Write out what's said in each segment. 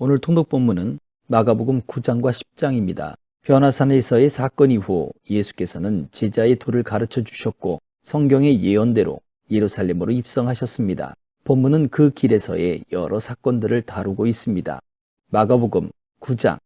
오늘 통독 본문은 마가복음 9장과 10장입니다. 변화산에서의 사건 이후 예수께서는 제자의 도를 가르쳐 주셨고 성경의 예언대로 예루살렘으로 입성하셨습니다. 본문은 그 길에서의 여러 사건들을 다루고 있습니다. 마가복음 9장,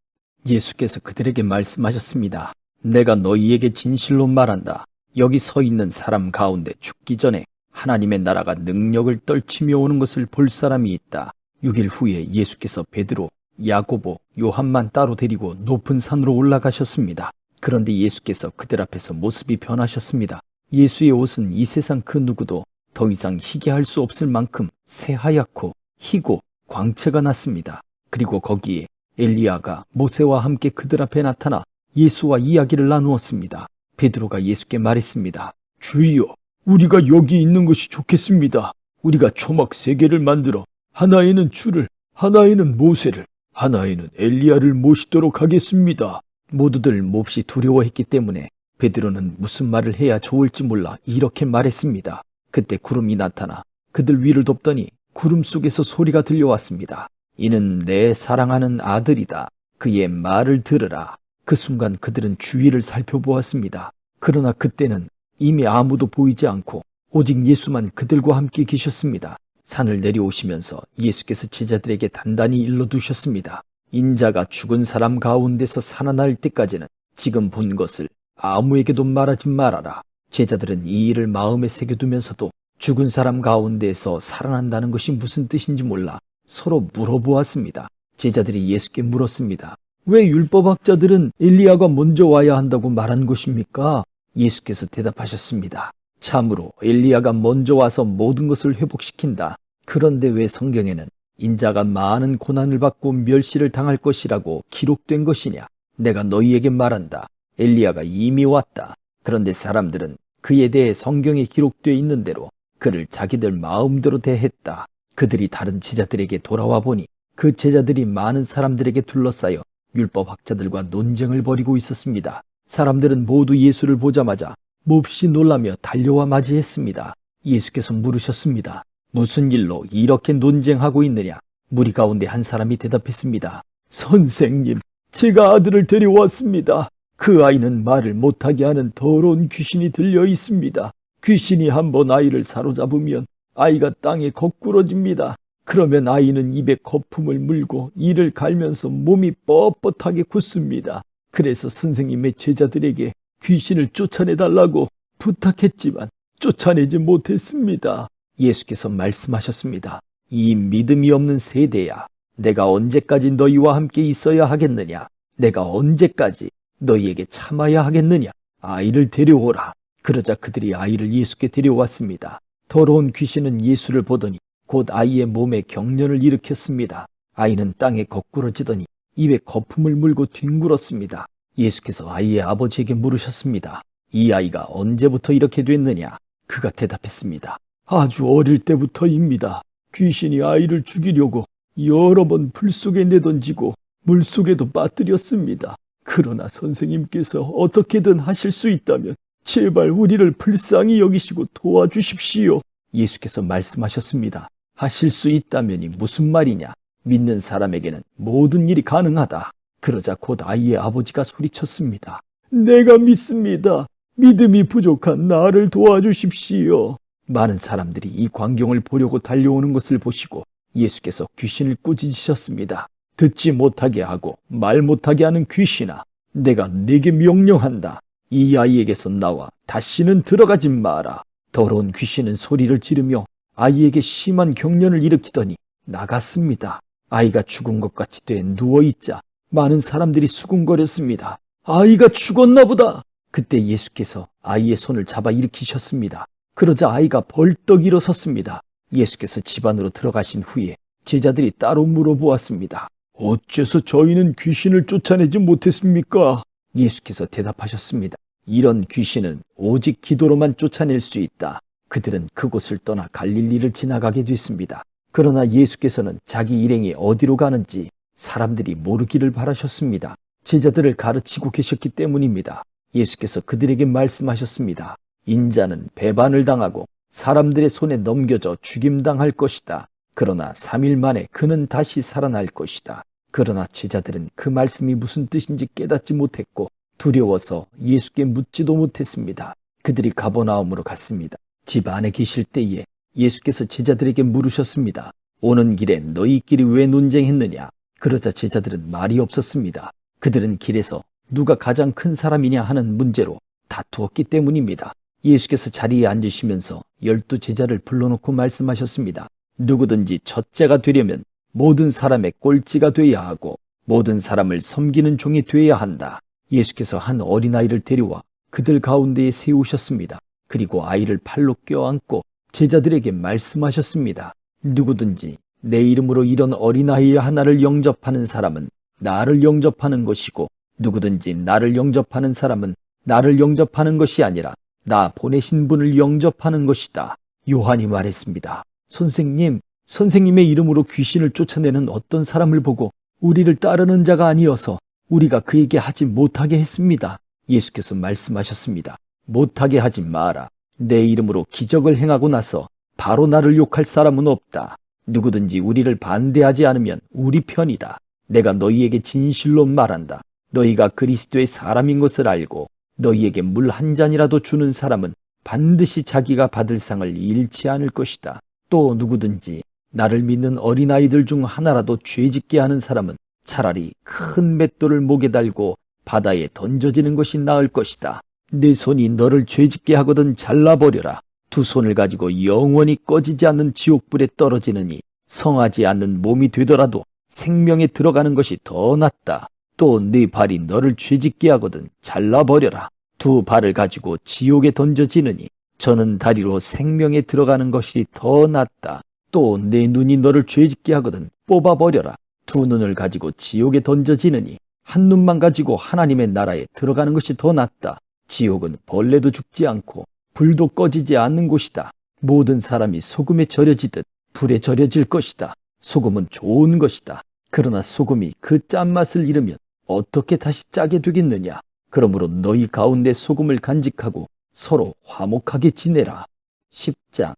예수께서 그들에게 말씀하셨습니다. 내가 너희에게 진실로 말한다. 여기 서 있는 사람 가운데 죽기 전에 하나님의 나라가 능력을 떨치며 오는 것을 볼 사람이 있다. 6일 후에 예수께서 베드로, 야고보, 요한만 따로 데리고 높은 산으로 올라가셨습니다. 그런데 예수께서 그들 앞에서 모습이 변하셨습니다. 예수의 옷은 이 세상 그 누구도 더 이상 희게 할 수 없을 만큼 새하얗고 희고 광채가 났습니다. 그리고 거기에 엘리야가 모세와 함께 그들 앞에 나타나 예수와 이야기를 나누었습니다. 베드로가 예수께 말했습니다. 주여, 우리가 여기 있는 것이 좋겠습니다. 우리가 초막 3개를 만들어 하나에는 주를, 하나에는 모세를, 하나에는 엘리야를 모시도록 하겠습니다. 모두들 몹시 두려워했기 때문에 베드로는 무슨 말을 해야 좋을지 몰라 이렇게 말했습니다. 그때 구름이 나타나 그들 위를 덮더니 구름 속에서 소리가 들려왔습니다. 이는 내 사랑하는 아들이다. 그의 말을 들으라. 그 순간 그들은 주위를 살펴보았습니다. 그러나 그때는 이미 아무도 보이지 않고 오직 예수만 그들과 함께 계셨습니다. 산을 내려오시면서 예수께서 제자들에게 단단히 일러두셨습니다. 인자가 죽은 사람 가운데서 살아날 때까지는 지금 본 것을 아무에게도 말하지 말아라. 제자들은 이 일을 마음에 새겨두면서도 죽은 사람 가운데에서 살아난다는 것이 무슨 뜻인지 몰라 서로 물어보았습니다. 제자들이 예수께 물었습니다. 왜 율법학자들은 엘리야가 먼저 와야 한다고 말한 것입니까? 예수께서 대답하셨습니다. 참으로 엘리야가 먼저 와서 모든 것을 회복시킨다. 그런데 왜 성경에는 인자가 많은 고난을 받고 멸시를 당할 것이라고 기록된 것이냐? 내가 너희에게 말한다. 엘리야가 이미 왔다. 그런데 사람들은 그에 대해 성경에 기록되어 있는 대로 그를 자기들 마음대로 대했다. 그들이 다른 제자들에게 돌아와 보니 그 제자들이 많은 사람들에게 둘러싸여 율법학자들과 논쟁을 벌이고 있었습니다. 사람들은 모두 예수를 보자마자 몹시 놀라며 달려와 맞이했습니다. 예수께서 물으셨습니다. 무슨 일로 이렇게 논쟁하고 있느냐? 무리 가운데 한 사람이 대답했습니다. 선생님, 제가 아들을 데려왔습니다. 그 아이는 말을 못하게 하는 더러운 귀신이 들려 있습니다. 귀신이 한번 아이를 사로잡으면 아이가 땅에 거꾸러집니다. 그러면 아이는 입에 거품을 물고 이를 갈면서 몸이 뻣뻣하게 굳습니다. 그래서 선생님의 제자들에게 귀신을 쫓아내달라고 부탁했지만 쫓아내지 못했습니다. 예수께서 말씀하셨습니다. 이 믿음이 없는 세대야. 내가 언제까지 너희와 함께 있어야 하겠느냐? 내가 언제까지 너희에게 참아야 하겠느냐? 아이를 데려오라. 그러자 그들이 아이를 예수께 데려왔습니다. 더러운 귀신은 예수를 보더니 곧 아이의 몸에 경련을 일으켰습니다. 아이는 땅에 거꾸러지더니 입에 거품을 물고 뒹굴었습니다. 예수께서 아이의 아버지에게 물으셨습니다. 이 아이가 언제부터 이렇게 됐느냐? 그가 대답했습니다. 아주 어릴 때부터입니다. 귀신이 아이를 죽이려고 여러 번 불 속에 내던지고 물 속에도 빠뜨렸습니다. 그러나 선생님께서 어떻게든 하실 수 있다면 제발 우리를 불쌍히 여기시고 도와주십시오. 예수께서 말씀하셨습니다. 하실 수 있다면이 무슨 말이냐? 믿는 사람에게는 모든 일이 가능하다. 그러자 곧 아이의 아버지가 소리쳤습니다. 내가 믿습니다. 믿음이 부족한 나를 도와주십시오. 많은 사람들이 이 광경을 보려고 달려오는 것을 보시고 예수께서 귀신을 꾸짖으셨습니다. 듣지 못하게 하고 말 못하게 하는 귀신아, 내가 네게 명령한다. 이 아이에게서 나와 다시는 들어가지 마라. 더러운 귀신은 소리를 지르며 아이에게 심한 경련을 일으키더니 나갔습니다. 아이가 죽은 것 같이 돼 누워있자 많은 사람들이 수군거렸습니다. 아이가 죽었나 보다. 그때 예수께서 아이의 손을 잡아 일으키셨습니다. 그러자 아이가 벌떡 일어섰습니다. 예수께서 집 안으로 들어가신 후에 제자들이 따로 물어보았습니다. 어째서 저희는 귀신을 쫓아내지 못했습니까? 예수께서 대답하셨습니다. 이런 귀신은 오직 기도로만 쫓아낼 수 있다. 그들은 그곳을 떠나 갈릴리를 지나가게 됐습니다. 그러나 예수께서는 자기 일행이 어디로 가는지 사람들이 모르기를 바라셨습니다. 제자들을 가르치고 계셨기 때문입니다. 예수께서 그들에게 말씀하셨습니다. 인자는 배반을 당하고 사람들의 손에 넘겨져 죽임당할 것이다. 그러나 3일 만에 그는 다시 살아날 것이다. 그러나 제자들은 그 말씀이 무슨 뜻인지 깨닫지 못했고 두려워서 예수께 묻지도 못했습니다. 그들이 가버나움으로 갔습니다. 집 안에 계실 때에 예수께서 제자들에게 물으셨습니다. 오는 길에 너희끼리 왜 논쟁했느냐? 그러자 제자들은 말이 없었습니다. 그들은 길에서 누가 가장 큰 사람이냐 하는 문제로 다투었기 때문입니다. 예수께서 자리에 앉으시면서 12 제자를 불러놓고 말씀하셨습니다. 누구든지 첫째가 되려면 모든 사람의 꼴찌가 되어야 하고 모든 사람을 섬기는 종이 되어야 한다. 예수께서 한 어린아이를 데려와 그들 가운데에 세우셨습니다. 그리고 아이를 팔로 껴안고 제자들에게 말씀하셨습니다. 누구든지 내 이름으로 이런 어린아이 하나를 영접하는 사람은 나를 영접하는 것이고 누구든지 나를 영접하는 사람은 나를 영접하는 것이 아니라 나 보내신 분을 영접하는 것이다. 요한이 말했습니다. 선생님의 이름으로 귀신을 쫓아내는 어떤 사람을 보고 우리를 따르는 자가 아니어서 우리가 그에게 하지 못하게 했습니다. 예수께서 말씀하셨습니다. 못하게 하지 마라. 내 이름으로 기적을 행하고 나서 바로 나를 욕할 사람은 없다. 누구든지 우리를 반대하지 않으면 우리 편이다. 내가 너희에게 진실로 말한다. 너희가 그리스도의 사람인 것을 알고 너희에게 물 한 잔이라도 주는 사람은 반드시 자기가 받을 상을 잃지 않을 것이다. 또 누구든지 나를 믿는 어린아이들 중 하나라도 죄짓게 하는 사람은 차라리 큰 맷돌을 목에 달고 바다에 던져지는 것이 나을 것이다. 내 손이 너를 죄짓게 하거든 잘라버려라. 두 손을 가지고 영원히 꺼지지 않는 지옥불에 떨어지느니 성하지 않는 몸이 되더라도 생명에 들어가는 것이 더 낫다. 또 네 발이 너를 죄짓게 하거든 잘라버려라. 두 발을 가지고 지옥에 던져지느니 저는 다리로 생명에 들어가는 것이 더 낫다. 또 내 눈이 너를 죄짓게 하거든 뽑아버려라. 두 눈을 가지고 지옥에 던져지느니 한 눈만 가지고 하나님의 나라에 들어가는 것이 더 낫다. 지옥은 벌레도 죽지 않고 불도 꺼지지 않는 곳이다. 모든 사람이 소금에 절여지듯 불에 절여질 것이다. 소금은 좋은 것이다. 그러나 소금이 그 짠맛을 잃으면 어떻게 다시 짜게 되겠느냐? 그러므로 너희 가운데 소금을 간직하고 서로 화목하게 지내라. 10장.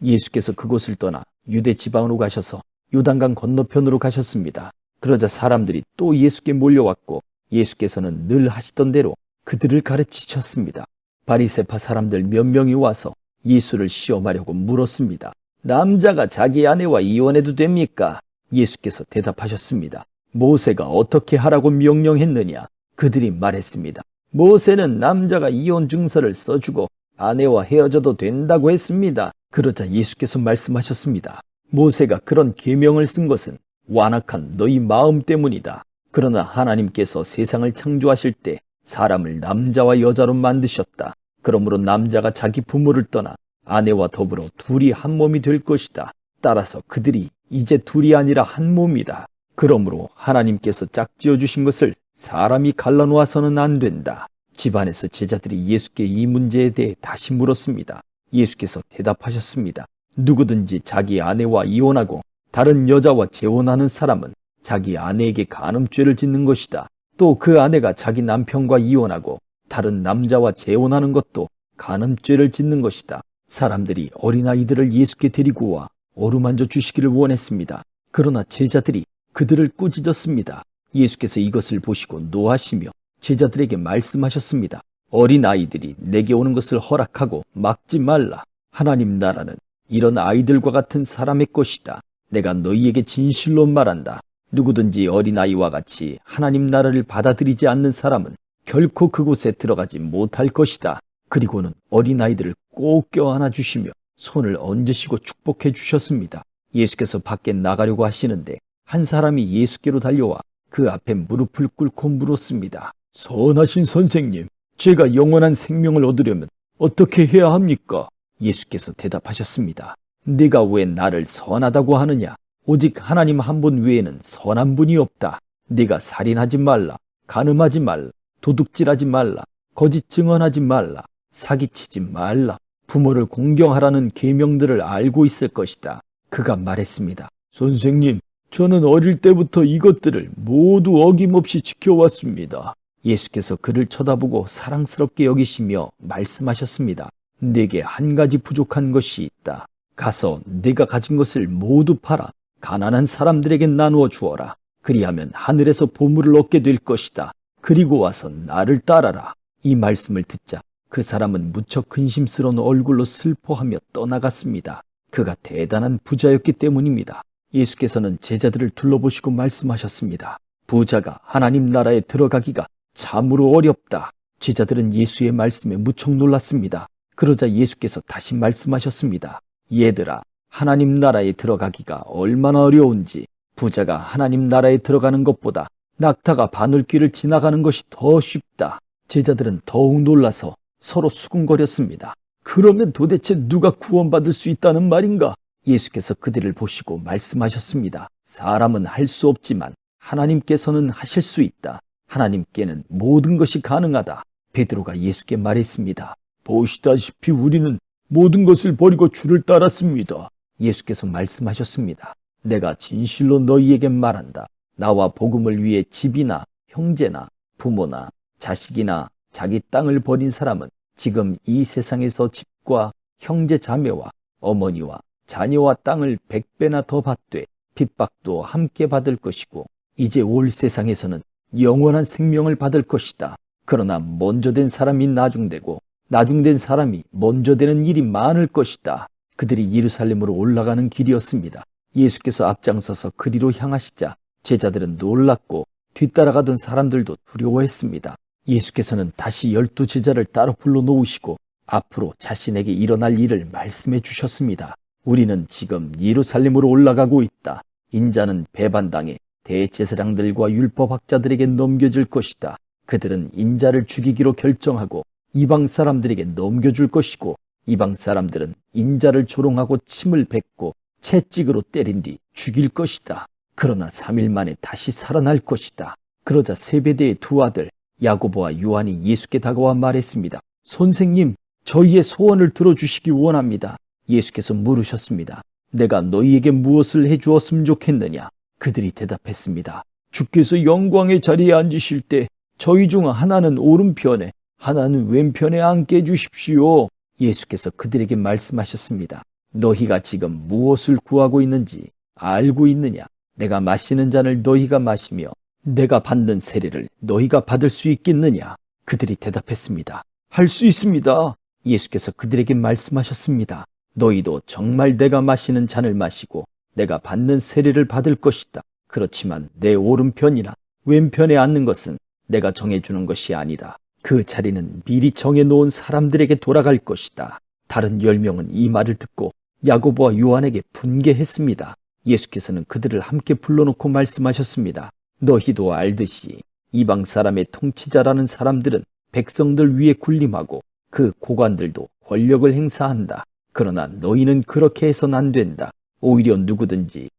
예수께서 그곳을 떠나 유대 지방으로 가셔서 요단강 건너편으로 가셨습니다. 그러자 사람들이 또 예수께 몰려왔고 예수께서는 늘 하시던 대로 그들을 가르치셨습니다. 바리새파 사람들 몇 명이 와서 예수를 시험하려고 물었습니다. 남자가 자기 아내와 이혼해도 됩니까? 예수께서 대답하셨습니다. 모세가 어떻게 하라고 명령했느냐? 그들이 말했습니다. 모세는 남자가 이혼 증서를 써주고 아내와 헤어져도 된다고 했습니다. 그러자 예수께서 말씀하셨습니다. 모세가 그런 계명을 쓴 것은 완악한 너희 마음 때문이다. 그러나 하나님께서 세상을 창조하실 때 사람을 남자와 여자로 만드셨다. 그러므로 남자가 자기 부모를 떠나 아내와 더불어 둘이 한 몸이 될 것이다. 따라서 그들이 이제 둘이 아니라 한 몸이다. 그러므로 하나님께서 짝지어 주신 것을 사람이 갈라놓아서는 안 된다. 집안에서 제자들이 예수께 이 문제에 대해 다시 물었습니다. 예수께서 대답하셨습니다. 누구든지 자기 아내와 이혼하고 다른 여자와 재혼하는 사람은 자기 아내에게 간음죄를 짓는 것이다. 또 그 아내가 자기 남편과 이혼하고 다른 남자와 재혼하는 것도 간음죄를 짓는 것이다. 사람들이 어린아이들을 예수께 데리고 와 어루만져 주시기를 원했습니다. 그러나 제자들이 그들을 꾸짖었습니다. 예수께서 이것을 보시고 노하시며 제자들에게 말씀하셨습니다. 어린아이들이 내게 오는 것을 허락하고 막지 말라. 하나님 나라는 이런 아이들과 같은 사람의 것이다. 내가 너희에게 진실로 말한다. 누구든지 어린아이와 같이 하나님 나라를 받아들이지 않는 사람은 결코 그곳에 들어가지 못할 것이다. 그리고는 어린아이들을 꼭 껴안아 주시며 손을 얹으시고 축복해 주셨습니다. 예수께서 밖에 나가려고 하시는데 한 사람이 예수께로 달려와 그 앞에 무릎을 꿇고 물었습니다. 선하신 선생님, 제가 영원한 생명을 얻으려면 어떻게 해야 합니까? 예수께서 대답하셨습니다. 네가 왜 나를 선하다고 하느냐? 오직 하나님 한 분 외에는 선한 분이 없다. 네가 살인하지 말라, 간음하지 말라, 도둑질하지 말라, 거짓 증언하지 말라, 사기치지 말라, 부모를 공경하라는 계명들을 알고 있을 것이다. 그가 말했습니다. 선생님, 저는 어릴 때부터 이것들을 모두 어김없이 지켜왔습니다. 예수께서 그를 쳐다보고 사랑스럽게 여기시며 말씀하셨습니다. 네게 한 가지 부족한 것이 있다. 가서 네가 가진 것을 모두 팔아 가난한 사람들에게 나누어 주어라. 그리하면 하늘에서 보물을 얻게 될 것이다. 그리고 와서 나를 따라라. 이 말씀을 듣자 그 사람은 무척 근심스러운 얼굴로 슬퍼하며 떠나갔습니다. 그가 대단한 부자였기 때문입니다. 예수께서는 제자들을 둘러보시고 말씀하셨습니다. 부자가 하나님 나라에 들어가기가 참으로 어렵다. 제자들은 예수의 말씀에 무척 놀랐습니다. 그러자 예수께서 다시 말씀하셨습니다. 얘들아, 하나님 나라에 들어가기가 얼마나 어려운지 부자가 하나님 나라에 들어가는 것보다 낙타가 바늘길을 지나가는 것이 더 쉽다. 제자들은 더욱 놀라서 서로 수군거렸습니다. 그러면 도대체 누가 구원받을 수 있다는 말인가? 예수께서 그들을 보시고 말씀하셨습니다. 사람은 할 수 없지만 하나님께서는 하실 수 있다. 하나님께는 모든 것이 가능하다. 베드로가 예수께 말했습니다. 보시다시피 우리는 모든 것을 버리고 주를 따랐습니다. 예수께서 말씀하셨습니다. 내가 진실로 너희에게 말한다. 나와 복음을 위해 집이나 형제나 부모나 자식이나 자기 땅을 버린 사람은 지금 이 세상에서 집과 형제 자매와 어머니와 자녀와 땅을 100배나 더 받되 핍박도 함께 받을 것이고 이제 올 세상에서는 영원한 생명을 받을 것이다. 그러나 먼저 된 사람이 나중되고 나중된 사람이 먼저 되는 일이 많을 것이다. 그들이 예루살렘으로 올라가는 길이었습니다. 예수께서 앞장서서 그리로 향하시자 제자들은 놀랐고 뒤따라가던 사람들도 두려워했습니다. 예수께서는 다시 12 제자를 따로 불러놓으시고 앞으로 자신에게 일어날 일을 말씀해 주셨습니다. 우리는 지금 예루살렘으로 올라가고 있다. 인자는 배반당해 대제사장들과 율법학자들에게 넘겨질 것이다. 그들은 인자를 죽이기로 결정하고 이방 사람들에게 넘겨줄 것이고 이방 사람들은 인자를 조롱하고 침을 뱉고 채찍으로 때린 뒤 죽일 것이다. 그러나 3일 만에 다시 살아날 것이다. 그러자 세베대의 두 아들 야고보와 요한이 예수께 다가와 말했습니다. 선생님, 저희의 소원을 들어주시기 원합니다. 예수께서 물으셨습니다. 내가 너희에게 무엇을 해주었으면 좋겠느냐? 그들이 대답했습니다. 주께서 영광의 자리에 앉으실 때 저희 중 하나는 오른편에 하나는 왼편에 앉게 해주십시오. 예수께서 그들에게 말씀하셨습니다. 너희가 지금 무엇을 구하고 있는지 알고 있느냐? 내가 마시는 잔을 너희가 마시며 내가 받는 세례를 너희가 받을 수 있겠느냐? 그들이 대답했습니다. 할 수 있습니다. 예수께서 그들에게 말씀하셨습니다. 너희도 정말 내가 마시는 잔을 마시고 내가 받는 세례를 받을 것이다. 그렇지만 내 오른편이나 왼편에 앉는 것은 내가 정해주는 것이 아니다. 그 자리는 미리 정해놓은 사람들에게 돌아갈 것이다. 다른 10명은 이 말을 듣고 야고보와 요한에게 분개했습니다. 예수께서는 그들을 함께 불러놓고 말씀하셨습니다. 너희도 알듯이 이방 사람의 통치자라는 사람들은 백성들 위에 군림하고 그 고관들도 권력을 행사한다. 그러나 너희는 그렇게 해서는 안 된다. 오히려 누구든지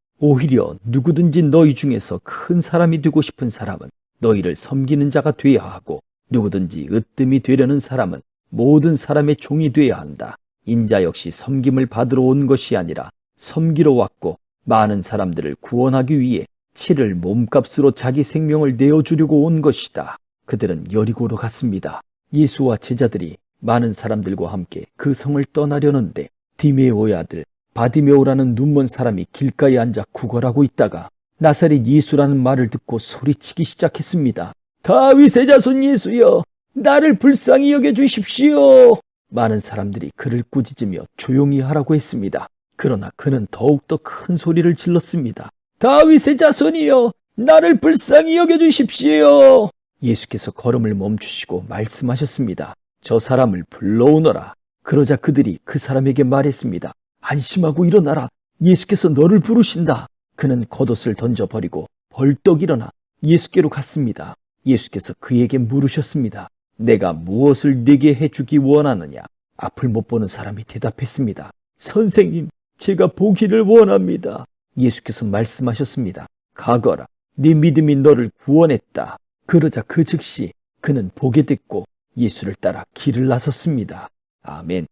너희 중에서 큰 사람이 되고 싶은 사람은 너희를 섬기는 자가 되어야 하고 누구든지 으뜸이 되려는 사람은 모든 사람의 종이 되어야 한다. 인자 역시 섬김을 받으러 온 것이 아니라 섬기러 왔고 많은 사람들을 구원하기 위해 치를 몸값으로 자기 생명을 내어주려고 온 것이다. 그들은 여리고로 갔습니다. 예수와 제자들이 많은 사람들과 함께 그 성을 떠나려는데 디메오의 아들 바디메오라는 눈먼 사람이 길가에 앉아 구걸하고 있다가 나사렛 예수라는 말을 듣고 소리치기 시작했습니다. 다윗의 자손 예수여, 나를 불쌍히 여겨주십시오. 많은 사람들이 그를 꾸짖으며 조용히 하라고 했습니다. 그러나 그는 더욱더 큰 소리를 질렀습니다. 다윗의 자손이여, 나를 불쌍히 여겨주십시오. 예수께서 걸음을 멈추시고 말씀하셨습니다. 저 사람을 불러오너라. 그러자 그들이 그 사람에게 말했습니다. 안심하고 일어나라. 예수께서 너를 부르신다. 그는 겉옷을 던져버리고 벌떡 일어나 예수께로 갔습니다. 예수께서 그에게 물으셨습니다. 내가 무엇을 네게 해주기 원하느냐? 앞을 못 보는 사람이 대답했습니다. 선생님, 제가 보기를 원합니다. 예수께서 말씀하셨습니다. 가거라. 네 믿음이 너를 구원했다. 그러자 그 즉시 그는 보게 됐고 예수를 따라 길을 나섰습니다. 아멘.